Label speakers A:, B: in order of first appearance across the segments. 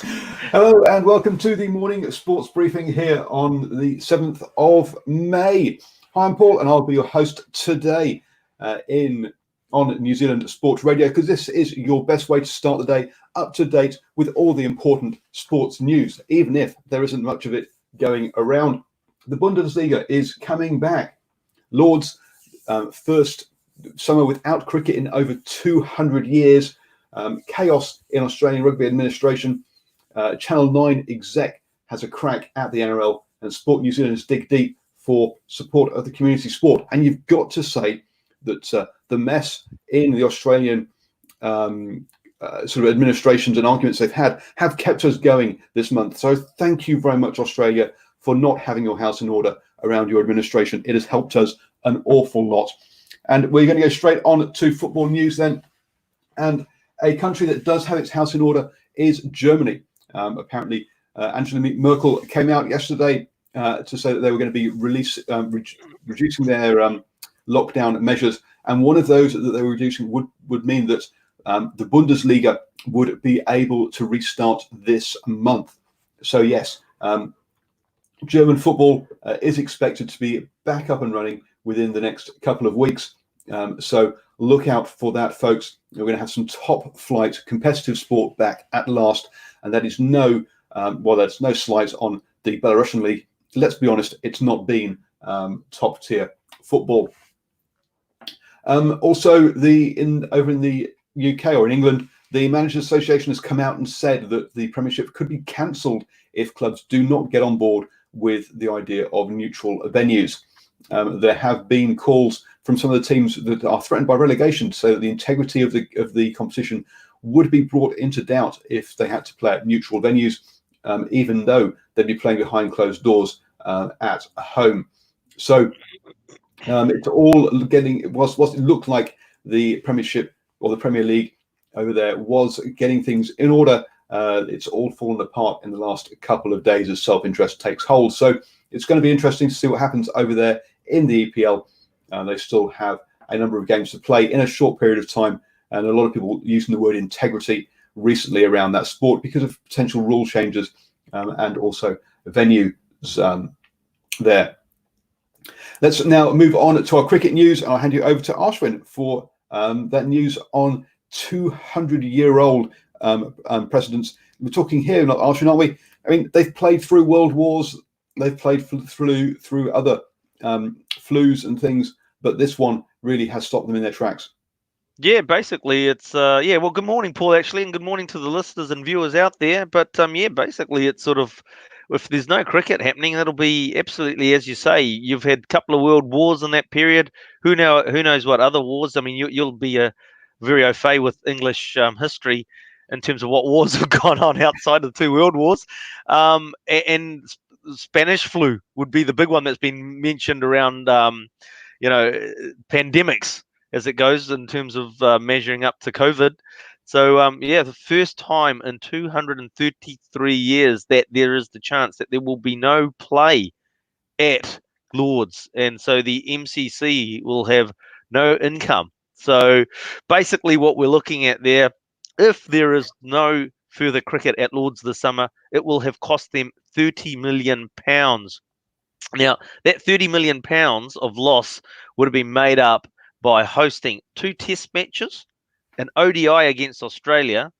A: Hello and welcome to the morning sports briefing here on the 7th of May. Hi, I'm Paul and I'll be your host today on New Zealand Sports Radio, because this is your best way to start the day up to date with all the important sports news, even if there isn't much of it going around. The Bundesliga is coming back. Lord's first summer without cricket in over 200 years. Chaos in Australian rugby administration. Channel 9 exec has a crack at the NRL, and Sport New Zealand's dig deep for support of the community sport. And you've got to say that the mess in the Australian sort of administrations and arguments they've had have kept us going this month. So thank you very much, Australia, for not having your house in order around your administration. It has helped us an awful lot. And we're going to go straight on to football news then. And a country that does have its house in order is Germany. Apparently, Angela Merkel came out yesterday to say that they were going to be reducing their lockdown measures. And one of those that they were reducing would mean that the Bundesliga would be able to restart this month. So, yes, German football is expected to be back up and running within the next couple of weeks. So look out for that, folks. We're going to have some top flight competitive sport back at last. And that is there's no slight on the Belarusian league. Let's be honest, it's not been top tier football. Also, over in the UK or in England, the Managers Association has come out and said that the Premiership could be cancelled if clubs do not get on board with the idea of neutral venues. There have been calls from some of the teams that are threatened by relegation to say that the integrity of the competition would be brought into doubt if they had to play at neutral venues, even though they'd be playing behind closed doors at home. So it's all getting what it looked like the Premiership or the Premier League over there was getting things in order. It's all fallen apart in the last couple of days as self-interest takes hold. So it's going to be interesting to see what happens over there in the EPL. They still have a number of games to play in a short period of time, and a lot of people using the word integrity recently around that sport because of potential rule changes and also venues there. Let's now move on to our cricket news. I'll hand you over to Ashwin for that news on 200-year-old presidents. We're talking here, not Ashwin, aren't we? I mean, they've played through world wars. They've played through other flus and things, but this one really has stopped them in their tracks.
B: Yeah, basically it's well, good morning, Paul, actually, and good morning to the listeners and viewers out there. But basically it's sort of, if there's no cricket happening, it'll be absolutely, as you say, you've had a couple of world wars in that period. Who knows what other wars? I mean, you'll be very au fait with English history in terms of what wars have gone on outside of the two world wars. And Spanish flu would be the big one that's been mentioned around, pandemics as it goes in terms of measuring up to COVID. So, the first time in 233 years that there is the chance that there will be no play at Lord's. And so the MCC will have no income. So basically what we're looking at there, if there is no further cricket at Lord's this summer, it will have cost them £30 million. Now, that £30 million of loss would have been made up by hosting 2 test matches, an ODI against Australia,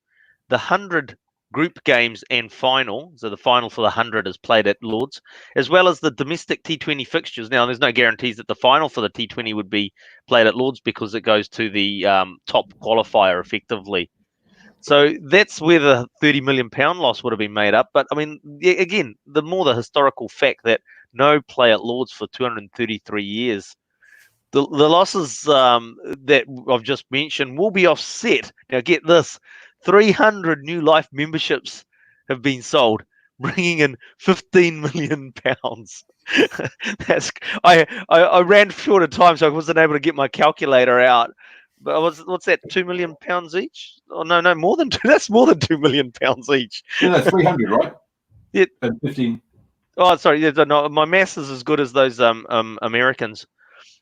B: the 100 group games and final. So the final for the 100 is played at Lord's, as well as the domestic T20 fixtures. Now, there's no guarantees that the final for the T20 would be played at Lord's because it goes to the top qualifier effectively. So that's where the £30 million loss would have been made up. But I mean, again, the historical fact that no play at Lord's for 233 years. The losses that I've just mentioned will be offset. Now, get this, 300 new life memberships have been sold, bringing in £15 million. I ran short of time, so I wasn't able to get my calculator out. But what's that, £2 million each? Oh, no, more than two. That's more than £2 million each.
A: No, 300, right?
B: Yeah.
A: And 15.
B: Oh, sorry. No, my maths is as good as those Americans.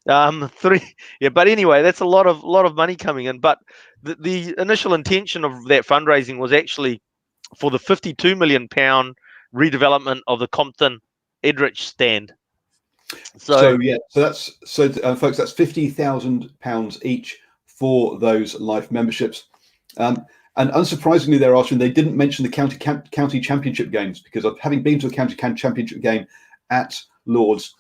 B: Three. Yeah, but anyway, that's a lot of money coming in. But the initial intention of that fundraising was actually for the £52 million redevelopment of the Compton Edrich stand.
A: So that's folks, that's £50,000 each for those life memberships. And unsurprisingly, there, Ashwin, they didn't mention the county championship games, because of having been to a county championship game at Lords,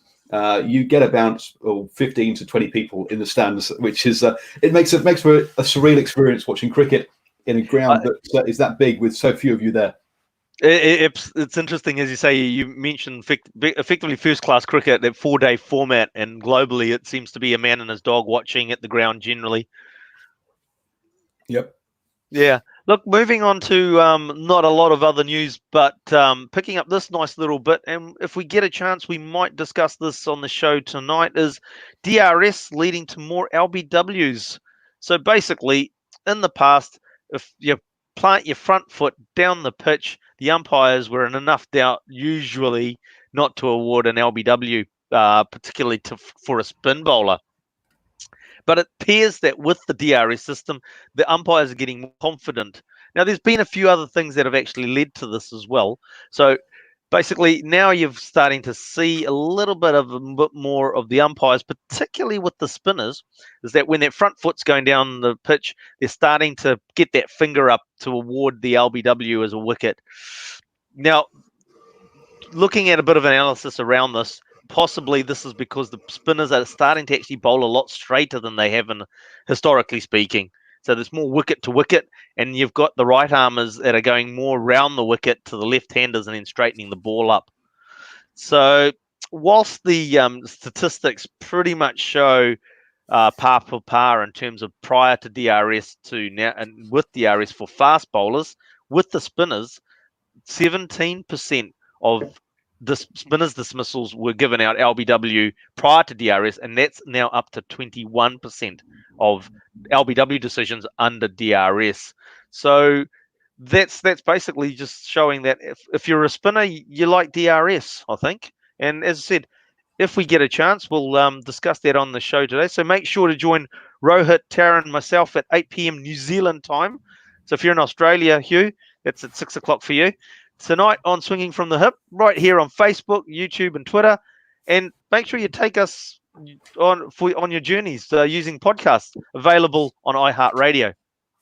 A: you get about 15 to 20 people in the stands, which is it makes for a surreal experience watching cricket in a ground that is that big with so few of you there.
B: It's interesting, as you say. You mentioned effectively first-class cricket, that 4-day format, and globally it seems to be a man and his dog watching at the ground generally.
A: Yep.
B: Yeah. Look, moving on to not a lot of other news, but picking up this nice little bit, and if we get a chance, we might discuss this on the show tonight, is DRS leading to more LBWs. So basically, in the past, if you plant your front foot down the pitch, the umpires were in enough doubt, usually, not to award an LBW, particularly for a spin bowler. But it appears that with the DRS system, the umpires are getting more confident. Now, there's been a few other things that have actually led to this as well. So basically, now you're starting to see a bit more of the umpires, particularly with the spinners, is that when that front foot's going down the pitch, they're starting to get that finger up to award the LBW as a wicket. Now, looking at a bit of analysis around this, possibly this is because the spinners are starting to actually bowl a lot straighter than they have, historically speaking. So there's more wicket to wicket, and you've got the right armers that are going more round the wicket to the left-handers and then straightening the ball up. So whilst the statistics pretty much show par for par in terms of prior to DRS to now, and with DRS for fast bowlers, with the spinners, 17% of the spinners' dismissals were given out LBW prior to DRS, and that's now up to 21% of LBW decisions under DRS. So that's basically just showing that if you're a spinner, you like DRS, I think. And as I said, if we get a chance, we'll discuss that on the show today. So make sure to join Rohit, Taryn, and myself at 8 p.m. New Zealand time. So if you're in Australia, Hugh, that's at 6 o'clock for you. Tonight on Swinging from the Hip, right here on Facebook, YouTube, and Twitter. And make sure you take us on your journeys using podcasts available on iHeartRadio.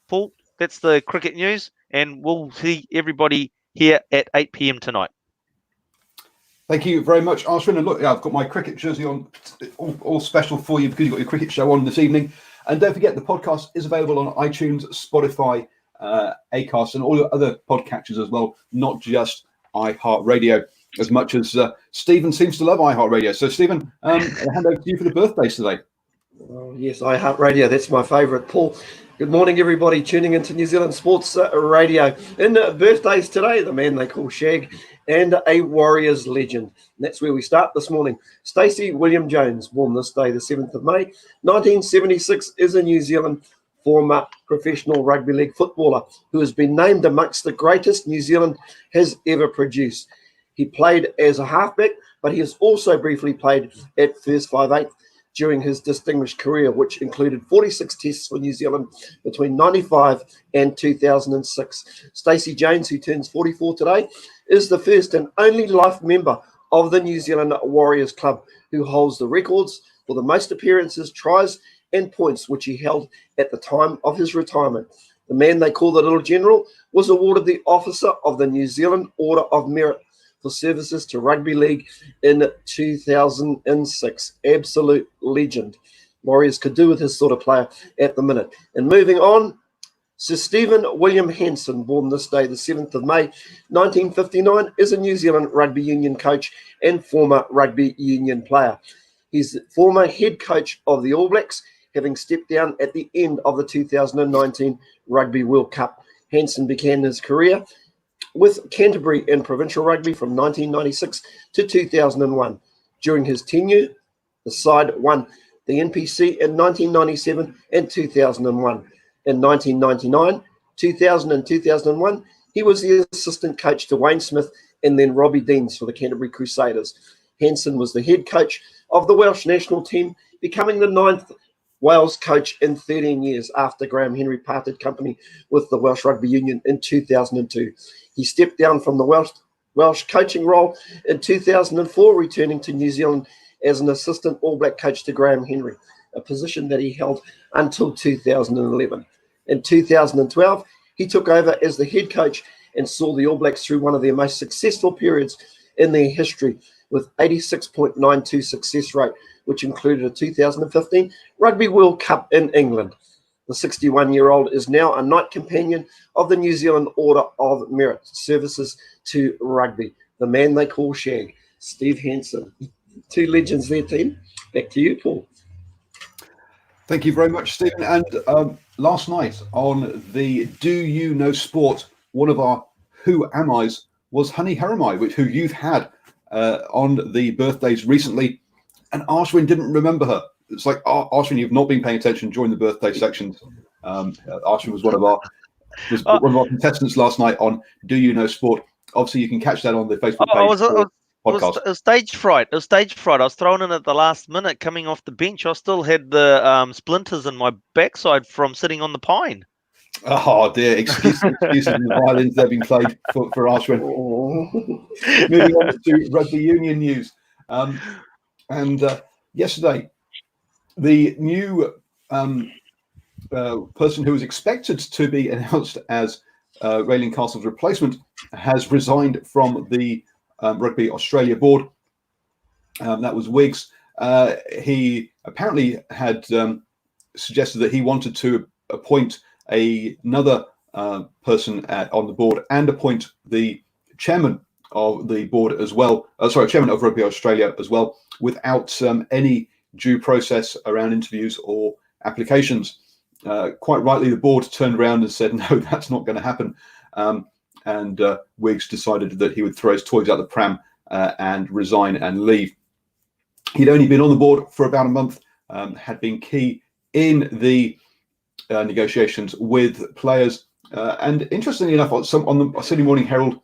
B: Paul, that's the cricket news, and we'll see everybody here at 8 p.m. tonight.
A: Thank you very much, Ashwin. And look, I've got my cricket jersey on, all special for you because you've got your cricket show on this evening. And don't forget, the podcast is available on iTunes, Spotify, Acast, and all your other podcatchers as well, not just iHeartRadio, as much as Stephen seems to love iHeartRadio. So, Stephen, I'll hand over to you for the birthdays today.
C: Oh, yes, iHeartRadio, that's my favourite. Paul, good morning, everybody tuning into New Zealand Sports Radio. In birthdays today, the man they call Shag, and a Warriors legend. And that's where we start this morning. Stacey William Jones, born this day, the 7th of May, 1976, is a New Zealand former professional rugby league footballer who has been named amongst the greatest New Zealand has ever produced. He played as a halfback, but he has also briefly played at first 5'8" during his distinguished career, which included 46 tests for New Zealand between 95 and 2006. Stacey Jones, who turns 44 today, is the first and only life member of the New Zealand Warriors Club who holds the records for the most appearances, tries, and points which he held at the time of his retirement. The man they call the Little General was awarded the Officer of the New Zealand Order of Merit for services to rugby league in 2006. Absolute legend. Warriors could do with his sort of player at the minute. And moving on, Sir Stephen William Hansen, born this day, the 7th of May, 1959, is a New Zealand rugby union coach and former rugby union player. He's former head coach of the All Blacks, having stepped down at the end of the 2019 Rugby World Cup. Hansen began his career with Canterbury in provincial rugby from 1996 to 2001. During his tenure, the side won the NPC in 1997 and 2001. In 1999, 2000 and 2001, he was the assistant coach to Wayne Smith and then Robbie Deans for the Canterbury Crusaders. Hansen was the head coach of the Welsh national team becoming the 9th Wales coach in 13 years after Graham Henry parted company with the Welsh Rugby Union in 2002. He stepped down from the Welsh coaching role in 2004, returning to New Zealand as an assistant All Black coach to Graham Henry, a position that he held until 2011. In 2012, he took over as the head coach and saw the All Blacks through one of their most successful periods in their history, with 86.92 success rate, which included a 2015 Rugby World Cup in England. The 61-year-old is now a Knight Companion of the New Zealand Order of Merit, services to rugby. The man they call Shag, Steve Hansen. Two legends there, team. Back to you, Paul.
A: Thank you very much, Stephen. And last night on the Do You Know Sport, one of our Who Am I's was Honey Haramai, who you've had on the birthdays recently. And Ashwin didn't remember her. It's like, Ashwin, you've not been paying attention during the birthday sections. Ashwin was one of our contestants last night on Do You Know Sport. Obviously, you can catch that on the Facebook page. Podcast.
B: It was stage fright. I was thrown in at the last minute coming off the bench. I still had the splinters in my backside from sitting on the pine.
A: Oh dear, excuses and the violins that have been played for Ashwin. Moving on to rugby union news. Yesterday, the new person who was expected to be announced as Raelene Castle's replacement has resigned from the Rugby Australia board. That was Wiggs. He apparently had suggested that he wanted to appoint another person on the board and appoint the chairman of the board as well. Chairman of Rugby Australia as well, without any due process around interviews or applications. Quite rightly, the board turned around and said, no, that's not going to happen. And Wiggs decided that he would throw his toys out the pram and resign and leave. He'd only been on the board for about a month, had been key in the negotiations with players. And interestingly enough, on the Sydney Morning Herald,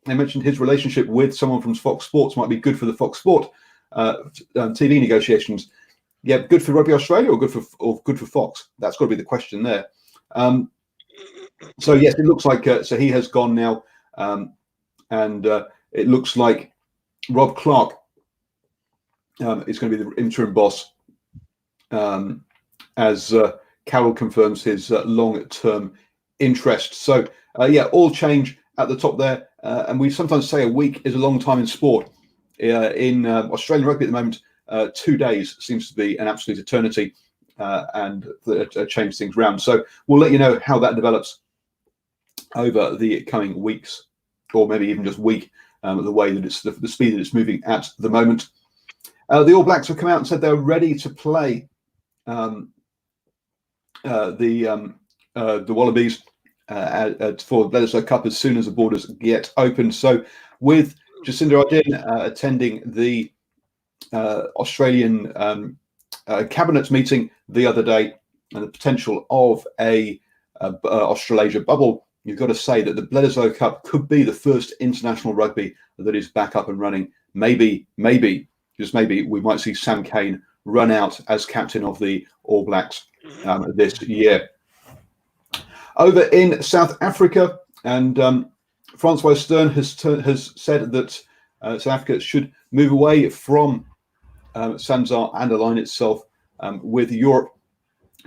A: they mentioned his relationship with someone from Fox Sports might be good for the Fox Sport TV negotiations. Yeah, good for Rugby Australia or good for Fox? That's got to be the question there. So yes, it looks like so he has gone now, and it looks like Rob Clark is going to be the interim boss, as Carroll confirms his long-term interest. So all change at the top there, and we sometimes say a week is a long time in sport. In Australian rugby at the moment, 2 days seems to be an absolute eternity, and change things around. So we'll let you know how that develops over the coming weeks, or maybe even just week, the way that it's the speed that it's moving at the moment. The All Blacks have come out and said they're ready to play the Wallabies for the Bledisloe Cup as soon as the borders get open. So with Jacinda Ardern attending the Australian cabinet meeting the other day, and the potential of a Australasia bubble, you've got to say that the Bledisloe Cup could be the first international rugby that is back up and running. Maybe, just maybe, we might see Sam Cane run out as captain of the All Blacks this year. Over in South Africa, and Francois Stern has said that South Africa should move away from SANZAAR and align itself with Europe.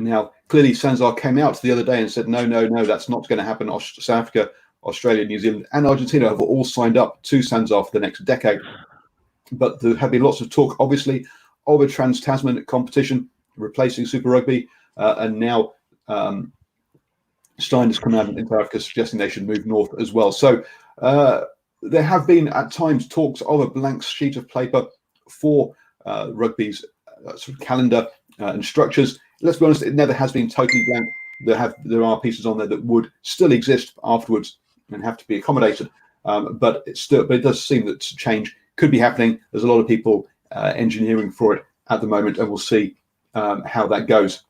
A: Now, clearly, SANZAAR came out the other day and said, no, that's not going to happen. South Africa, Australia, New Zealand, and Argentina have all signed up to SANZAAR for the next decade. But there have been lots of talk, obviously, of a trans-Tasman competition replacing Super Rugby, and now Stein has come out in South Africa suggesting they should move north as well. So there have been at times talks of a blank sheet of paper for rugby's sort of calendar and structures. Let's be honest, it never has been totally blank. There are pieces on there that would still exist afterwards and have to be accommodated. But it does seem that change could be happening. There's a lot of people engineering for it at the moment, and we'll see how that goes.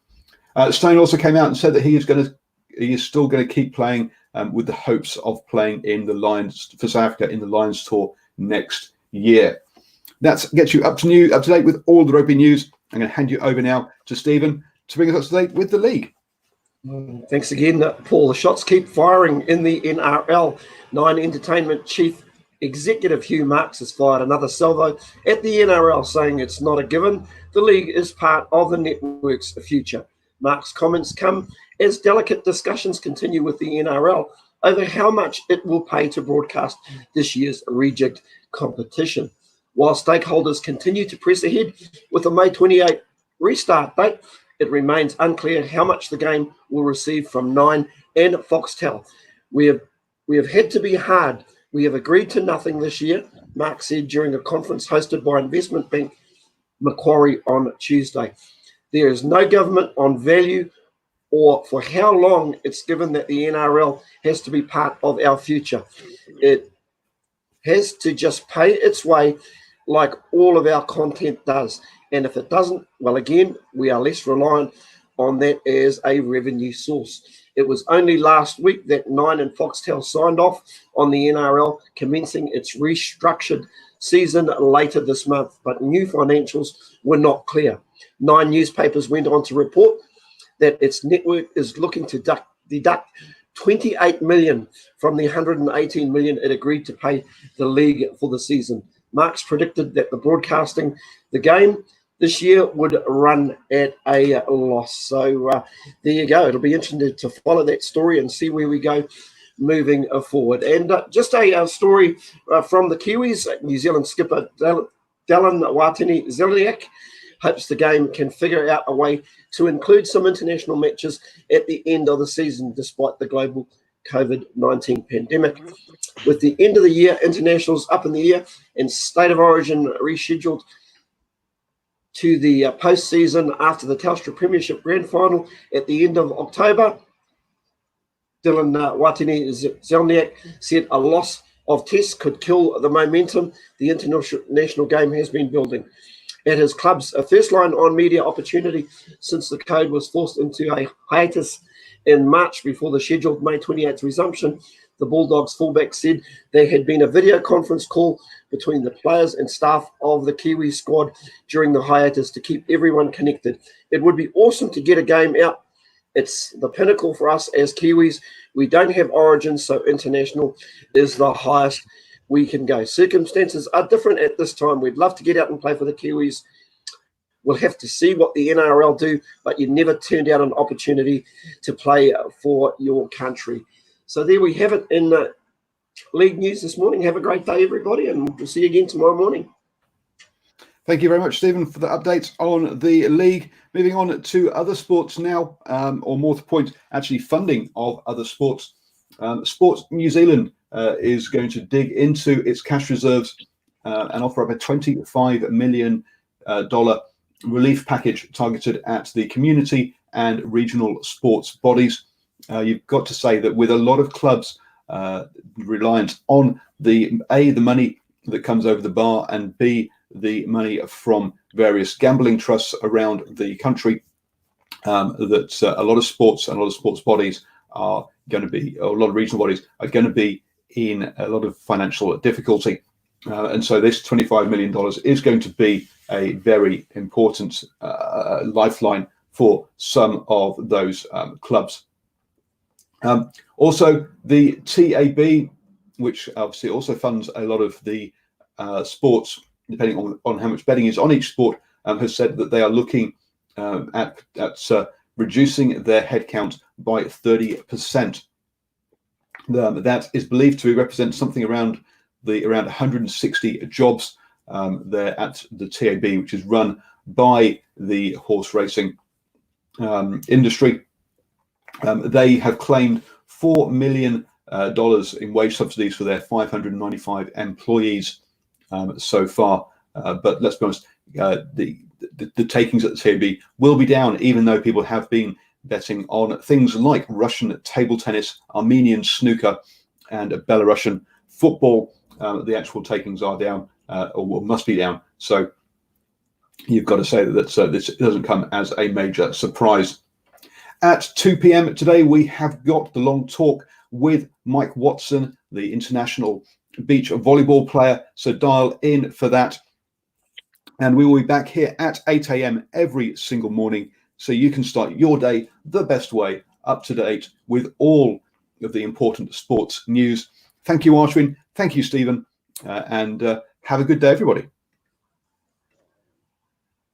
A: Stein also came out and said that he is still going to keep playing with the hopes of playing in the Lions for South Africa in the Lions Tour next year. That gets you up to date with all the rugby news. I'm going to hand you over now to Stephen to bring us up to date with the league.
C: Thanks again, Paul. The shots keep firing in the NRL. Nine Entertainment Chief Executive Hugh Marks has fired another salvo at the NRL, saying it's not a given. The league is part of the network's future. Marks' comments come as delicate discussions continue with the NRL over how much it will pay to broadcast this year's rejigged competition. While stakeholders continue to press ahead with a May 28 restart date, it remains unclear how much the game will receive from Nine and Foxtel. We have had to be hard. We have agreed to nothing this year, Mark said during a conference hosted by investment bank Macquarie on Tuesday. There is no government on value or for how long it's given that the NRL has to be part of our future. It has to just pay its way like all of our content does. And if it doesn't, well, again, we are less reliant on that as a revenue source. It was only last week that Nine and Foxtel signed off on the NRL commencing its restructured season later this month, but new financials were not clear. Nine newspapers went on to report that its network is looking to deduct $28 million from the $118 million it agreed to pay the league for the season. Marks predicted that the broadcasting the game this year would run at a loss. So there you go. It'll be interesting to follow that story and see where we go moving forward. And just a story from the Kiwis. New Zealand skipper Dallin Watene-Zelniak hopes the game can figure out a way to include some international matches at the end of the season, despite the global COVID-19 pandemic. With the end of the year internationals up in the air and State of Origin rescheduled to the postseason after the Telstra Premiership Grand Final at the end of October, Dylan Watene-Zelniak said a loss of tests could kill the momentum the international game has been building. At his club's first line on media opportunity since the code was forced into a hiatus in March before the scheduled May 28th resumption, the Bulldogs fullback said there had been a video conference call between the players and staff of the Kiwi squad during the hiatus to keep everyone connected. It would be awesome to get a game out. It's the pinnacle for us as Kiwis. We don't have origins, so international is the highest we can go. Circumstances are different at this time. We'd love to get out and play for the Kiwis. We'll have to see what the NRL do, but you never turned out an opportunity to play for your country. So there we have it in league news this morning. Have a great day, everybody, and we'll see you again tomorrow morning.
A: Thank you very much, Stephen, for the update on the league. Moving on to other sports now, or more to the point, actually funding of other sports. Sports New Zealand is going to dig into its cash reserves and offer up a $25 million relief package targeted at the community and regional sports bodies. You've got to say that with a lot of clubs reliant on the money that comes over the bar, and B, the money from various gambling trusts around the country, that a lot of sports and a lot of sports bodies are going to be, or a lot of regional bodies are going to be in a lot of financial difficulty. And so this $25 million is going to be a very important lifeline for some of those clubs. Also, the TAB, which obviously also funds a lot of the sports, depending on how much betting is on each sport, has said that they are looking at reducing their headcount by 30%. That is believed to represent something around 160 jobs there at the TAB, which is run by the horse racing industry. They have claimed $4 million in wage subsidies for their 595 employees so far. But let's be honest, the takings at the TAB will be down, even though people have been betting on things like Russian table tennis, Armenian snooker, and Belarusian football. The actual takings are down, or must be down. So you've got to say that this doesn't come as a major surprise. At 2 p.m. today, we have got the long talk with Mike Watson, the international beach volleyball player. So dial in for that. And we will be back here at 8 a.m. every single morning, so you can start your day the best way, up to date with all of the important sports news. Thank you, Ashwin. Thank you, Stephen. And have a good day, everybody.